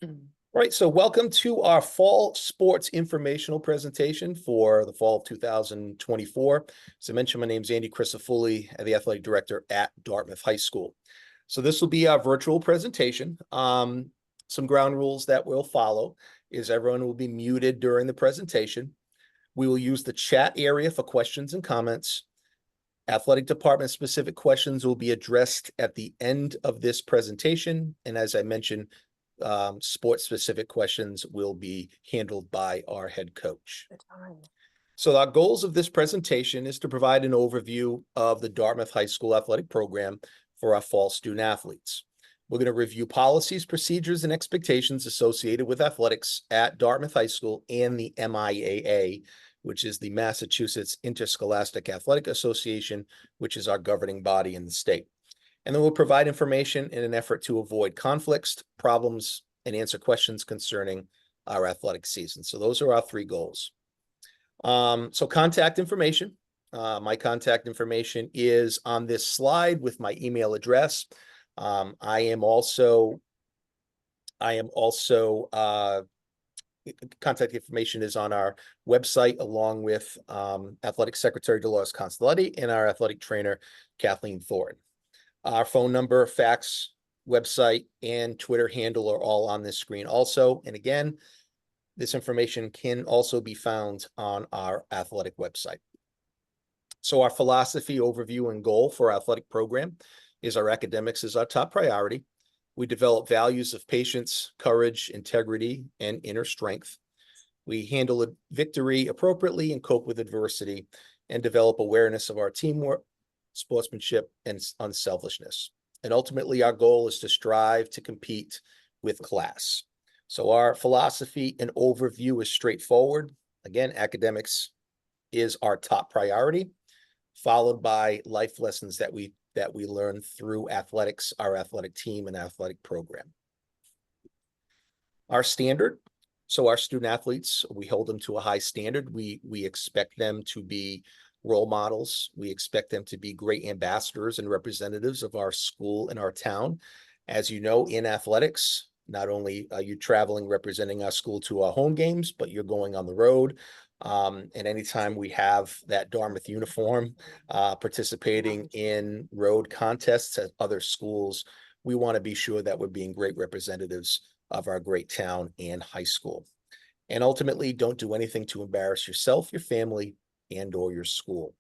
All right, so welcome to our fall sports informational presentation for the fall of 2024. As I mentioned, my name is Andy Crisafulli, the athletic director at Dartmouth High School. So this will be our virtual presentation. Some ground rules that we'll follow is everyone will be muted during the presentation. We will use the chat area for questions and comments. Athletic department specific questions will be addressed at the end of this presentation. And as I mentioned, sports specific questions will be handled by our head coach. So our goals of this presentation is to provide an overview of the Dartmouth High School athletic program for our fall student athletes. We're going to review policies, procedures, and expectations associated with athletics at Dartmouth High School and the MIAA, which is the Massachusetts Interscholastic Athletic Association, which is our governing body in the state. And then we'll provide information in an effort to avoid conflicts, problems, and answer questions concerning our athletic season. So those are our three goals. So contact information. My contact information is on this slide with my email address. Contact information is on our website, along with Athletic Secretary Dolores Constelletti and our athletic trainer, Kathleen Thornton. Our phone number, fax, website, and Twitter handle are all on this screen also. And again, this information can also be found on our athletic website. So our philosophy, overview, and goal for our athletic program is our academics is our top priority. We develop values of patience, courage, integrity, and inner strength. We handle victory appropriately and cope with adversity, and develop awareness of our teamwork, sportsmanship, and unselfishness. And ultimately, our goal is to strive to compete with class. So our philosophy and overview is straightforward. Again, academics is our top priority, followed by life lessons that we learn through athletics, our athletic team and athletic program. Our standard. So our student athletes, we hold them to a high standard. We expect them to be role models. We expect them to be great ambassadors and representatives of our school and our town. As you know, in athletics, not only are you traveling representing our school to our home games, but you're going on the road. And anytime we have that Dartmouth uniform participating in road contests at other schools, we want to be sure that we're being great representatives of our great town and high school. And ultimately, don't do anything to embarrass yourself, your family, and or your school.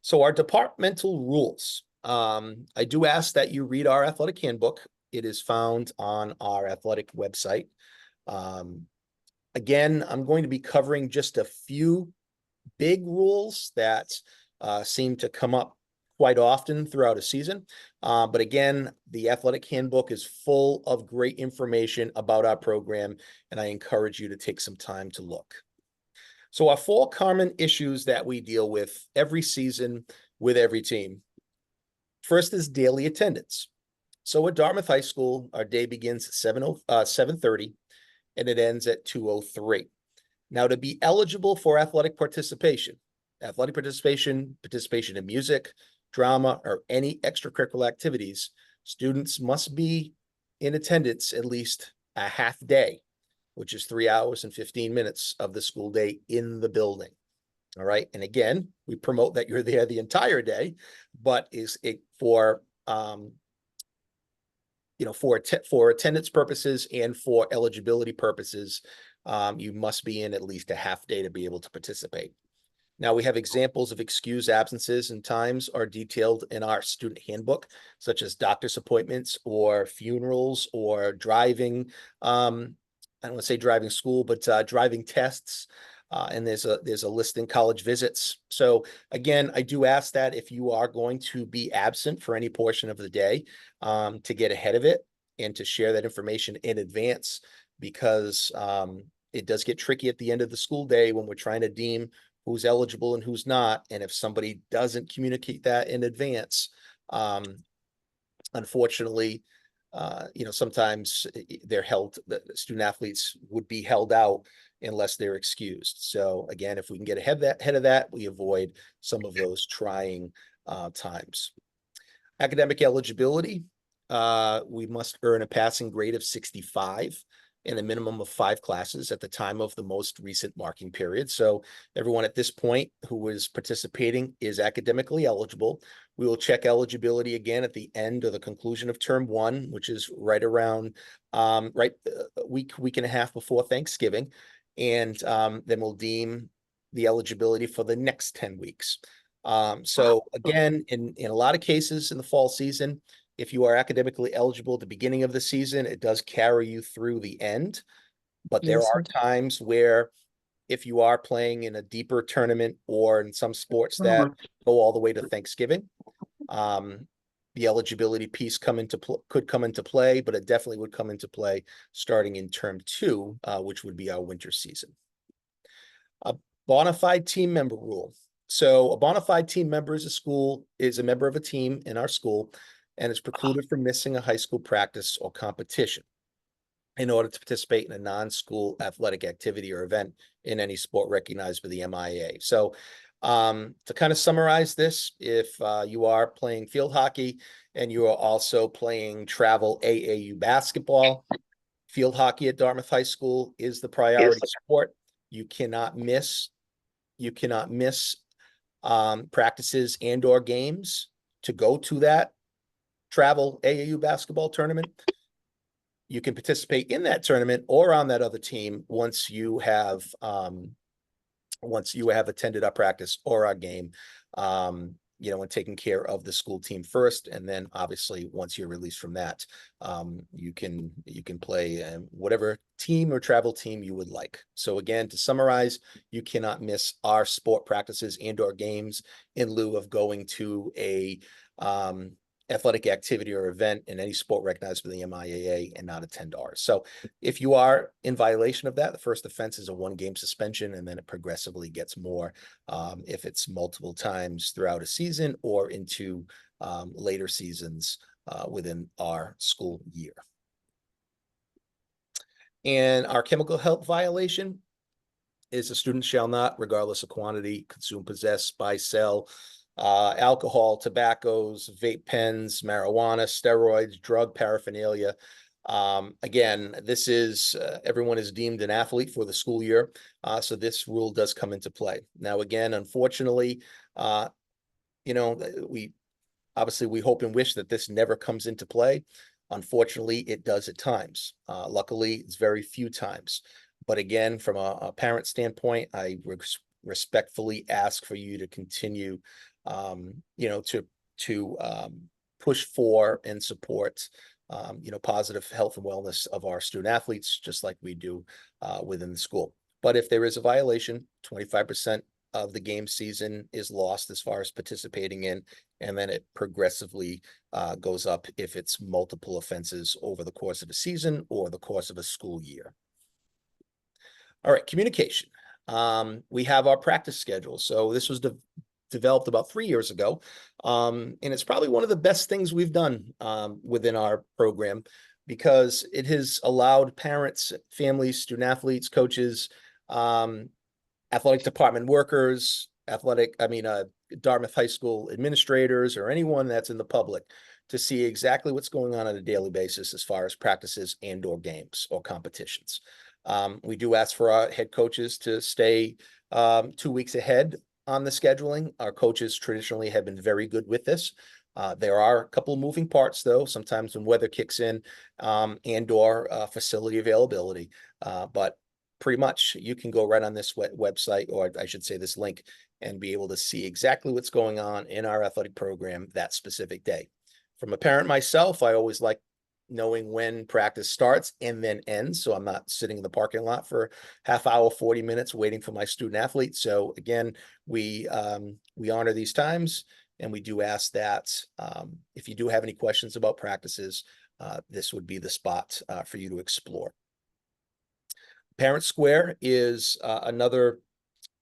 So our departmental rules. I do ask that you read our athletic handbook. It is found on our athletic website. Again, I'm going to be covering just a few big rules that seem to come up quite often throughout a season. But again, the athletic handbook is full of great information about our program, and I encourage you to take some time to look. So our 4 common issues that we deal with every season with every team. First is daily attendance. So at Dartmouth High School, our day begins at 7:30 and it ends at 2:03. Now, to be eligible for athletic participation in music, drama, or any extracurricular activities, students must be in attendance at least a half day, which is 3 hours and 15 minutes of the school day in the building. All right. And again, we promote that you're there the entire day, but is it for attendance purposes and for eligibility purposes, you must be in at least a half day to be able to participate. Now, we have examples of excused absences and times are detailed in our student handbook, such as doctor's appointments or funerals or driving. I don't want to say driving school, but driving tests. And there's a list in college visits. So again, I do ask that if you are going to be absent for any portion of the day, to get ahead of it and to share that information in advance, because it does get tricky at the end of the school day when we're trying to deem who's eligible and who's not. And if somebody doesn't communicate that in advance, unfortunately, sometimes the student athletes would be held out unless they're excused. So again, if we can get ahead of that, we avoid some of those trying times. Academic eligibility. we must earn a passing grade of 65 and a minimum of 5 classes at the time of the most recent marking period. So everyone at this point who is participating is academically eligible. We will check eligibility again at the end or the conclusion of term 1, which is right around a week and a half before Thanksgiving. And then we'll deem the eligibility for the next 10 weeks. So again, in a lot of cases in the fall season, if you are academically eligible at the beginning of the season, it does carry you through the end. But there are times where if you are playing in a deeper tournament or in some sports that go all the way to Thanksgiving, the eligibility piece could come into play, but it definitely would come into play starting in term 2, which would be our winter season. A bona fide team member rule. So a bona fide team member is a member of a team in our school and is precluded from missing a high school practice or competition in order to participate in a non-school athletic activity or event in any sport recognized by the MIA. So to kind of summarize this, if you are playing field hockey and you are also playing travel AAU basketball, field hockey at Dartmouth High School is the priority sport. You cannot miss practices and or games to go to that travel AAU basketball tournament. You can participate in that tournament or on that other team once you have attended our practice or our game, and taking care of the school team first. And then obviously once you're released from that, you can play whatever team or travel team you would like. So again, to summarize, you cannot miss our sport practices and or games in lieu of going to a athletic activity or event in any sport recognized by the MIAA and not attend ours. So if you are in violation of that, the first offense is a 1-game suspension, and then it progressively gets more if it's multiple times throughout a season or into later seasons within our school year. And our chemical health violation is a student shall not, regardless of quantity, consume, possess, buy, sell, alcohol, tobaccos, vape pens, marijuana, steroids, drug paraphernalia. Again, this is everyone is deemed an athlete for the school year. So this rule does come into play. Now, again, unfortunately, we hope and wish that this never comes into play. Unfortunately, it does at times. Luckily, it's very few times. But again, from a parent standpoint, I respectfully ask for you to continue to push for and support, positive health and wellness of our student athletes, just like we do within the school. But if there is a violation, 25% of the game season is lost as far as participating in, and then it progressively goes up if it's multiple offenses over the course of a season or the course of a school year. All right, communication. We have our practice schedule. So this was developed about 3 years ago. And it's probably one of the best things we've done within our program, because it has allowed parents, families, student athletes, coaches, athletic department workers, Dartmouth High School administrators, or anyone that's in the public to see exactly what's going on a daily basis as far as practices and or games or competitions. We do ask for our head coaches to stay 2 weeks ahead on the scheduling. Our coaches traditionally have been very good with this. There are a couple of moving parts, though, sometimes when weather kicks in and or facility availability. But pretty much you can go right on this website, or I should say this link, and be able to see exactly what's going on in our athletic program that specific day. From a parent myself, I always like knowing when practice starts and then ends, so I'm not sitting in the parking lot for half hour, 40 minutes waiting for my student athlete. So again, we honor these times, and we do ask that if you do have any questions about practices, this would be the spot for you to explore. Parent Square is another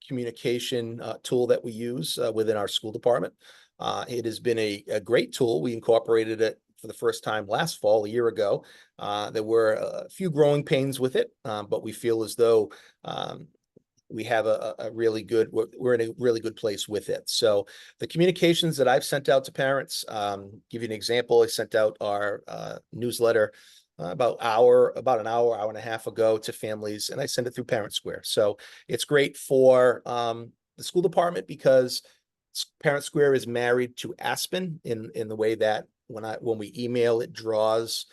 communication tool that we use within our school department. It has been a great tool. We incorporated it for the first time last fall, a year ago. There were a few growing pains with it, but we feel as though we have a really good, we're in a really good place with it. So the communications that I've sent out to parents, give you an example, I sent out our newsletter about an hour and a half ago to families, and I send it through Parent Square. So it's great for the school department because Parent Square is married to Aspen in the way that when we email, it draws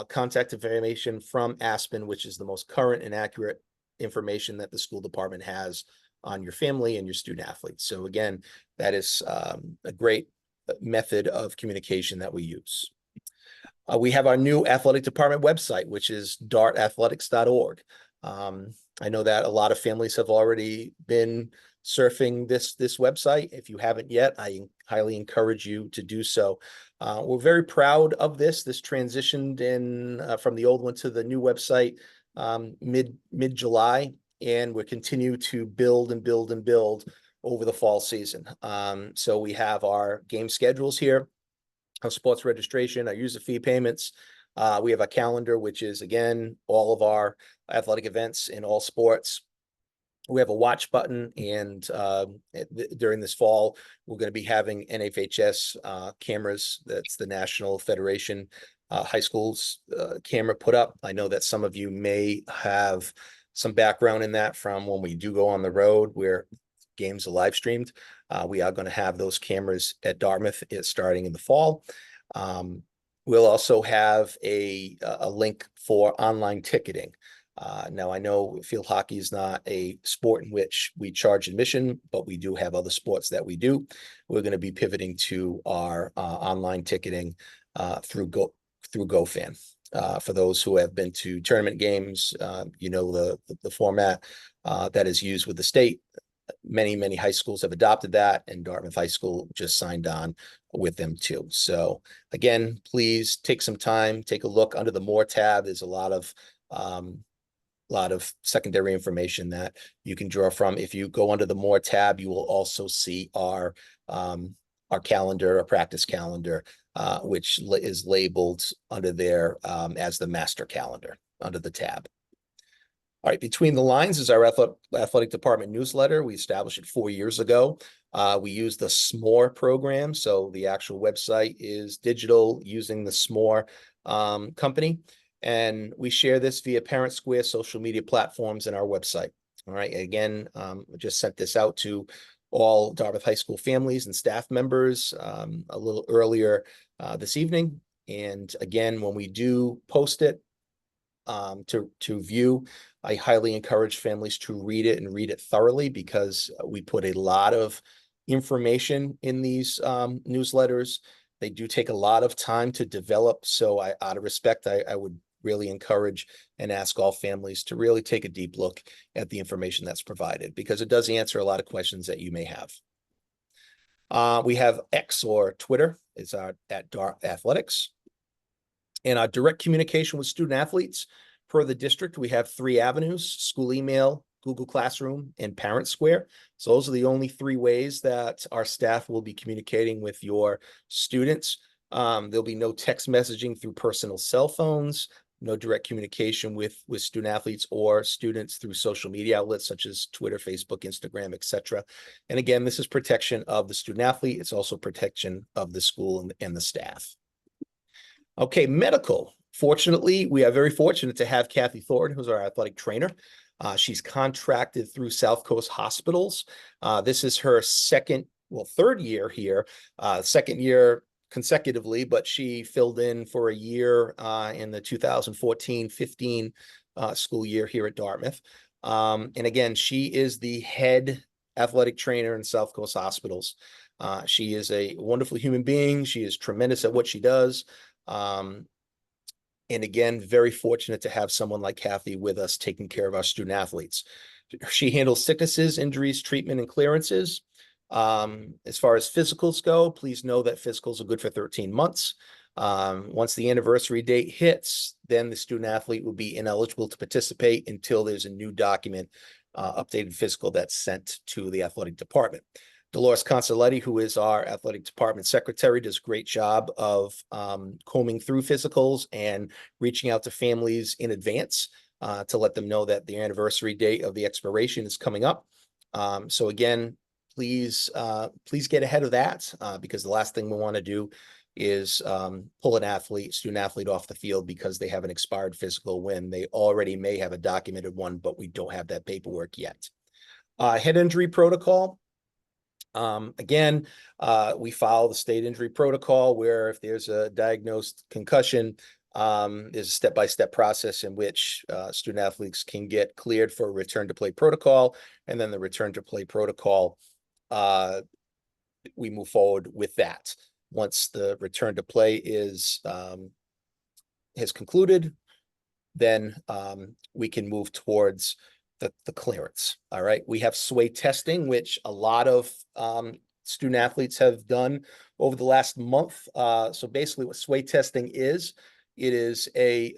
contact information from Aspen, which is the most current and accurate information that the school department has on your family and your student athletes. So again, that is a great method of communication that we use. We have our new athletic department website, which is dartathletics.org. I know that a lot of families have already been surfing this website. If you haven't yet, I highly encourage you to do so. We're very proud of this. This transitioned in from the old one to the new website mid-July, and we continue to build and build and build over the fall season. So we have our game schedules here, our sports registration, our user fee payments. We have a calendar, which is, again, all of our athletic events in all sports. We have a watch button, and during this fall, we're going to be having NFHS cameras. That's the National Federation High Schools camera put up. I know that some of you may have some background in that from when we do go on the road where games are live streamed. We are going to have those cameras at Dartmouth starting in the fall. We'll also have a link for online ticketing. Now, I know field hockey is not a sport in which we charge admission, but we do have other sports that we do. We're going to be pivoting to our online ticketing through GoFan. For those who have been to tournament games, you know the format that is used with the state. Many high schools have adopted that, and Dartmouth High School just signed on with them too. So again, please take some time, take a look under the More tab. There's a lot of secondary information that you can draw from. If you go under the More tab, you will also see our calendar, our practice calendar, which is labeled under there as the master calendar under the tab. All right, Between the Lines is our athletic department newsletter. We established it 4 years ago. We use the SMORE program, so the actual website is digital using the SMORE company. And we share this via Parent Square social media platforms and our website. All right, again, I just sent this out to all Dartmouth High School families and staff members a little earlier this evening. And again, when we do post it to view, I highly encourage families to read it and read it thoroughly, because we put a lot of information in these newsletters. They do take a lot of time to develop. So out of respect, I would really encourage and ask all families to really take a deep look at the information that's provided, because it does answer a lot of questions that you may have. We have X, or Twitter. It's at Dart Athletics. And our direct communication with student athletes per the district, we have 3 avenues: school email, Google Classroom, and Parent Square. So those are the only 3 ways that our staff will be communicating with your students. There'll be no text messaging through personal cell phones, no direct communication with student athletes or students through social media outlets such as Twitter, Facebook, Instagram, etc. And again, this is protection of the student athlete. It's also protection of the school and the staff. Okay, medical. Fortunately, we are very fortunate to have Kathy Thornton, who's our athletic trainer. She's contracted through South Coast Hospitals. This is her third year here, second year consecutively, but she filled in for a year in the 2014-15 school year here at Dartmouth. And again, she is the head athletic trainer in South Coast Hospitals. She is a wonderful human being. She is tremendous at what she does. And again, very fortunate to have someone like Kathy with us taking care of our student athletes. She handles sicknesses, injuries, treatment, and clearances. As far as physicals go, please know that physicals are good for 13 months. Once the anniversary date hits, then the student athlete will be ineligible to participate until there's a new document, updated physical, that's sent to the athletic department. Dolores Consoletti, who is our athletic department secretary, does a great job of combing through physicals and reaching out to families in advance to let them know that the anniversary date of the expiration is coming up. So again, please get ahead of that, because the last thing we want to do is pull an student athlete off the field because they have an expired physical when they already may have a documented one, but we don't have that paperwork yet. Head injury protocol. Again, we follow the state injury protocol where if there's a diagnosed concussion, there's a step-by-step process in which student athletes can get cleared for a return to play protocol, and then the return to play protocol, we move forward with that. Once the return to play has concluded, then we can move towards the clearance. All right. We have sway testing, which a lot of student athletes have done over the last month. So basically what sway testing is, it is a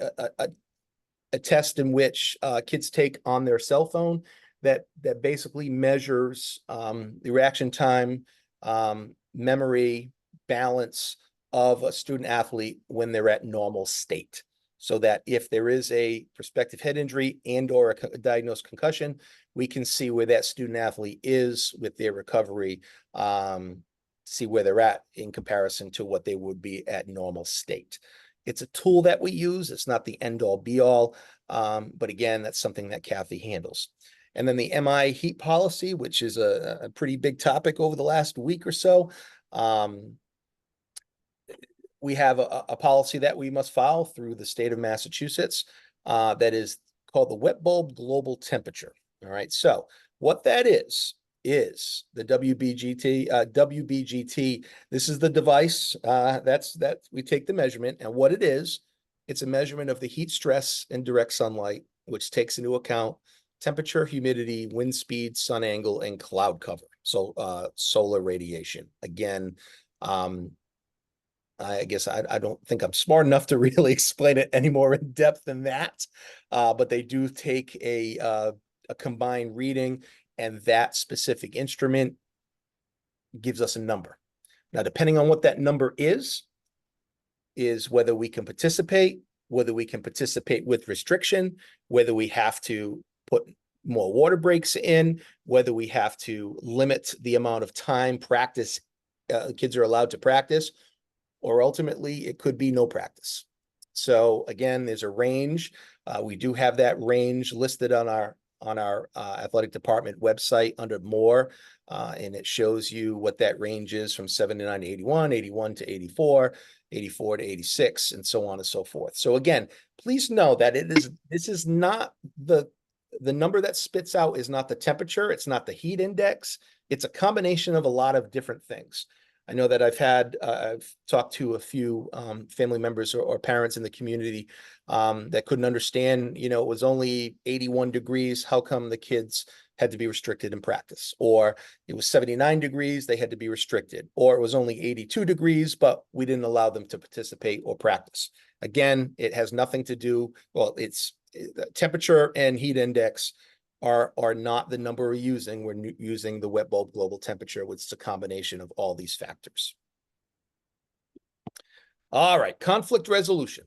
test in which kids take on their cell phone that basically measures the reaction time, memory, balance of a student athlete when they're at normal state. So that if there is a prospective head injury and or a diagnosed concussion, we can see where that student athlete is with their recovery, see where they're at in comparison to what they would be at normal state. It's a tool that we use. It's not the end all be all. But again, that's something that Kathy handles. And then the MI heat policy, which is a pretty big topic over the last week or so. We have a policy that we must follow through the state of Massachusetts that is called the wet bulb global temperature. All right. So what that is the WBGT. This is the device that we take the measurement, and what it is, it's a measurement of the heat stress in direct sunlight, which takes into account temperature, humidity, wind speed, sun angle, and cloud cover. So solar radiation. Again, I guess I don't think I'm smart enough to really explain it any more in depth than that. But they do take a combined reading, and that specific instrument gives us a number. Now, depending on what that number is whether we can participate, whether we can participate with restriction, whether we have to put more water breaks in, whether we have to limit the amount of time practice kids are allowed to practice, or ultimately it could be no practice. So again, there's a range. We do have that range listed on our athletic department website under more, and it shows you what that range is from 79 to 81, 81 to 84, 84 to 86, and so on and so forth. So again, please know that this is not the number that spits out is not the temperature. It's not the heat index. It's a combination of a lot of different things. I know that I've talked to a few family members or parents in the community that couldn't understand, it was only 81 degrees. How come the kids had to be restricted in practice? Or it was 79 degrees, they had to be restricted. Or it was only 82 degrees, but we didn't allow them to participate or practice. Again, it has nothing to do, it's temperature and heat index are not the number we're using. We're using the wet bulb global temperature, which is a combination of all these factors. All right, conflict resolution.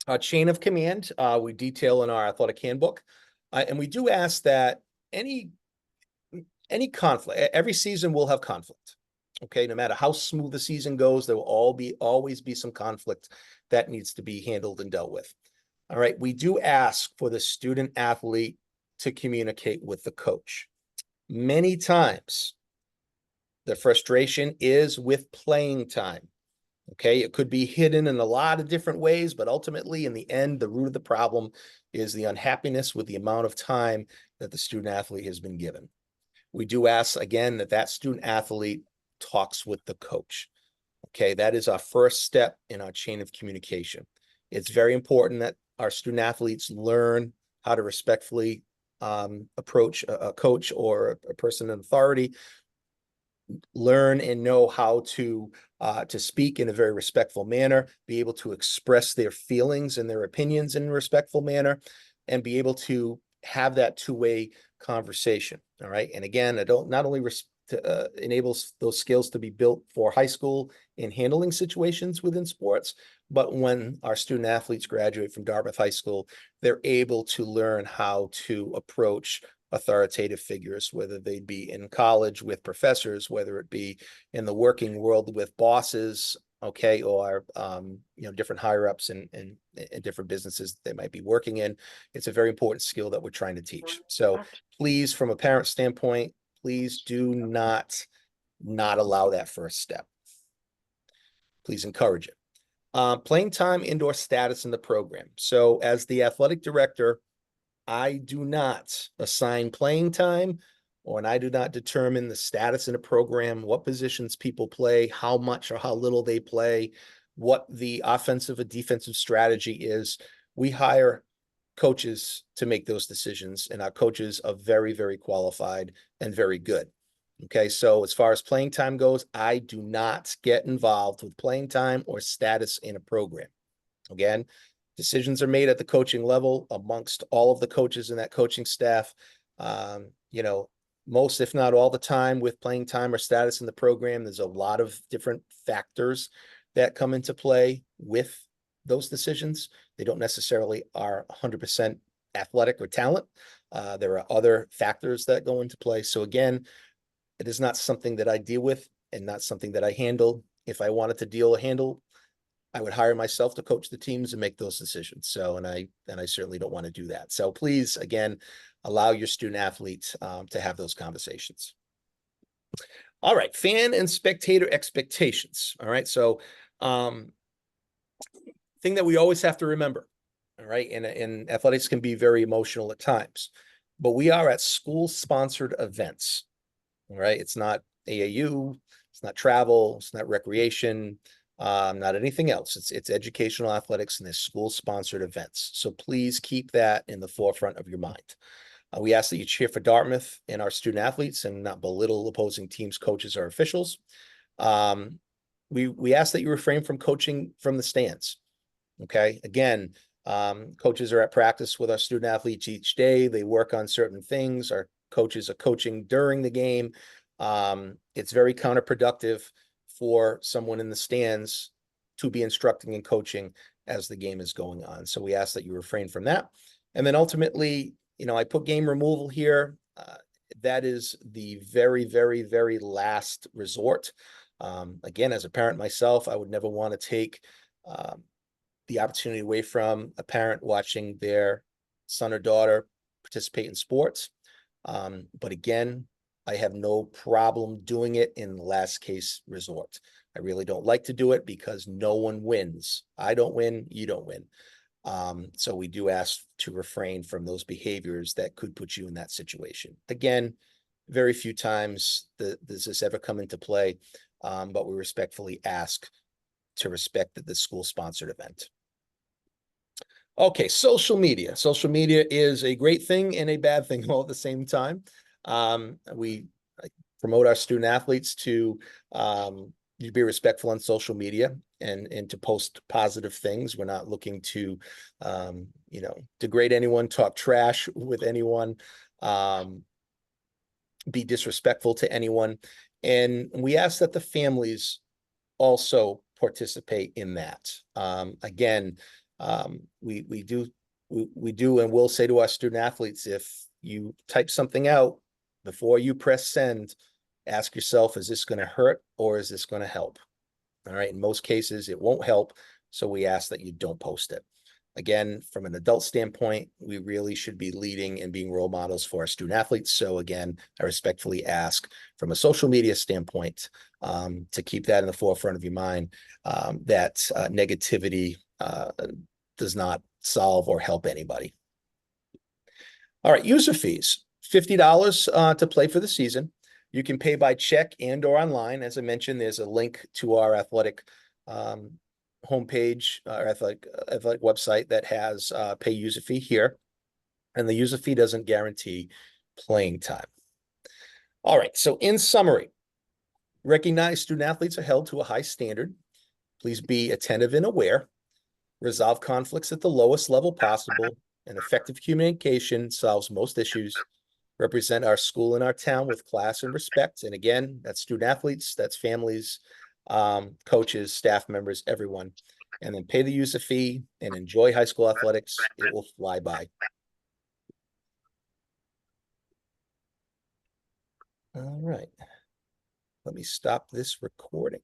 Our chain of command, we detail in our athletic handbook. And we do ask that any conflict, every season will have conflict. Okay, no matter how smooth the season goes, there will always be some conflict that needs to be handled and dealt with. All right, we do ask for the student athlete to communicate with the coach. Many times, the frustration is with playing time. Okay, it could be hidden in a lot of different ways, but ultimately, in the end, the root of the problem is the unhappiness with the amount of time that the student athlete has been given. We do ask, again, that student athlete talks with the coach. Okay, that is our first step in our chain of communication. It's very important that our student athletes learn how to respectfully approach a coach or a person in authority, learn and know how to speak in a very respectful manner, be able to express their feelings and their opinions in a respectful manner, and be able to have that two-way conversation. All right. And again, not only enables those skills to be built for high school in handling situations within sports, But when our student athletes graduate from Dartmouth High School, they're able to learn how to approach authoritative figures, whether they be in college with professors, whether it be in the working world with bosses, okay, or different higher ups in different businesses that they might be working in. It's a very important skill that we're trying to teach. So please, from a parent standpoint, please do not allow that first step. Please encourage it. Playing time, indoor status in the program. So as the athletic director, I do not assign playing time, and I do not determine the status in a program, what positions people play, how much or how little they play, what the offensive or defensive strategy is. We hire coaches to make those decisions, and our coaches are very, very qualified and very good. Okay, so as far as playing time goes, I do not get involved with playing time or status in a program. Again, decisions are made at the coaching level amongst all of the coaches in that coaching staff. Most, if not all the time with playing time or status in the program, there's a lot of different factors that come into play with those decisions. They don't necessarily are 100% athletic or talent. There are other factors that go into play. So again, it is not something that I deal with and not something that I handle. If I wanted to handle, I would hire myself to coach the teams and make those decisions. So, and I certainly don't want to do that. So please, again, allow your student athletes to have those conversations. All right, fan and spectator expectations. All right, so thing that we always have to remember, all right, and athletics can be very emotional at times, but we are at school-sponsored events. All right, it's not AAU, it's not travel, it's not recreation, not anything else. It's educational athletics and there's school-sponsored events. So please keep that in the forefront of your mind. We ask that you cheer for Dartmouth and our student athletes and not belittle opposing teams, coaches, or officials. We ask that you refrain from coaching from the stands. Okay, again, coaches are at practice with our student athletes each day. They work on certain things. Our coaches are coaching during the game. It's very counterproductive for someone in the stands to be instructing and coaching as the game is going on. So we ask that you refrain from that. And then ultimately, I put game removal here. That is the very, very, very last resort. Again, as a parent myself, I would never want to take the opportunity away from a parent watching their son or daughter participate in sports. But again, I have no problem doing it in the last case resort. I really don't like to do it because no one wins. I don't win, you don't win. So we do ask to refrain from those behaviors that could put you in that situation. Again, very few times does this ever come into play, but we respectfully ask to respect the school-sponsored event. Okay, social media. Social media is a great thing and a bad thing all at the same time. We promote our student athletes to be respectful on social media and to post positive things. We're not looking to, degrade anyone, talk trash with anyone, be disrespectful to anyone. And we ask that the families also participate in that. Again, we do and will say to our student athletes, if you type something out before you press send, ask yourself, is this going to hurt or is this going to help? All right, in most cases it won't help, so we ask that you don't post it. Again, from an adult standpoint, we really should be leading and being role models for our student athletes. So again, I respectfully ask from a social media standpoint to keep that in the forefront of your mind, that negativity does not solve or help anybody. All right, user fees, $50 to play for the season. You can pay by check and or online. As I mentioned, there's a link to our athletic homepage, our athletic website that has pay user fee here. And the user fee doesn't guarantee playing time. All right, so in summary, recognize student athletes are held to a high standard. Please be attentive and aware. Resolve conflicts at the lowest level possible, and effective communication solves most issues. Represent our school and our town with class and respect. And again, that's student athletes, that's families, coaches, staff members, everyone. and then pay the user fee and enjoy high school athletics. It will fly by. All right. Let me stop this recording.